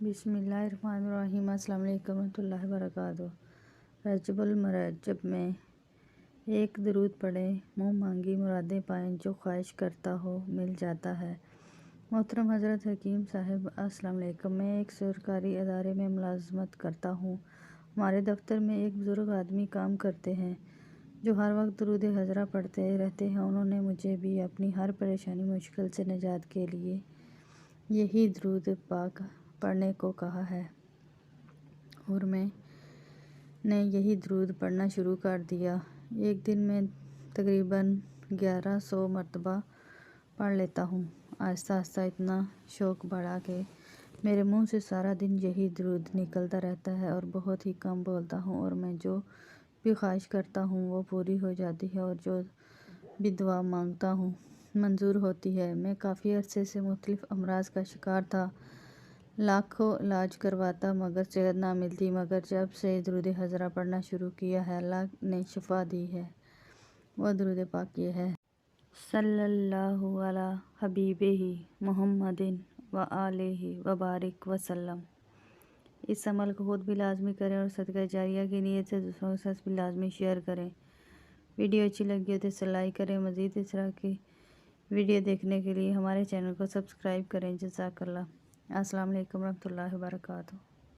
بسم اللہ الرحمن الرحیم۔ السلام علیکم ورحمۃ اللہ وبرکاتہ۔ رجب المرجب میں ایک درود پڑھیں، منہ مانگی مرادیں پائیں، جو خواہش کرتا ہو مل جاتا ہے۔ محترم حضرت حکیم صاحب، السلام علیکم۔ میں ایک سرکاری ادارے میں ملازمت کرتا ہوں۔ ہمارے دفتر میں ایک بزرگ آدمی کام کرتے ہیں جو ہر وقت درود حضرہ پڑھتے رہتے ہیں۔ انہوں نے مجھے بھی اپنی ہر پریشانی مشکل سے نجات کے لیے یہی درود پاک پڑھنے کو کہا ہے اور میں نے یہی درود پڑھنا شروع کر دیا۔ ایک دن میں تقریباً 1100 مرتبہ پڑھ لیتا ہوں۔ آہستہ آہستہ اتنا شوق بڑھا کہ میرے منہ سے سارا دن یہی درود نکلتا رہتا ہے اور بہت ہی کم بولتا ہوں، اور میں جو بھی خواہش کرتا ہوں وہ پوری ہو جاتی ہے اور جو بھی دعا مانگتا ہوں منظور ہوتی ہے۔ میں کافی عرصے سے مختلف امراض کا شکار تھا، لاکھوں علاج کرواتا مگر صحت نہ ملتی، مگر جب سے درود حضرہ پڑھنا شروع کیا ہے اللہ نے شفا دی ہے۔ وہ درود پاک یہ ہے: صلی اللہ علی حبیبہ محمد وآلہ وبارک وسلم۔ اس عمل کو خود بھی لازمی کریں اور صدقہ جاریہ کی نیت سے دوسروں کے ساتھ بھی لازمی شیئر کریں۔ ویڈیو اچھی لگی ہو تو اسے لائک کریں۔ مزید اس طرح کی ویڈیو دیکھنے کے لیے ہمارے چینل کو سبسکرائب کریں۔ جزاک اللہ۔ السلام علیکم ورحمۃ اللہ وبرکاتہ۔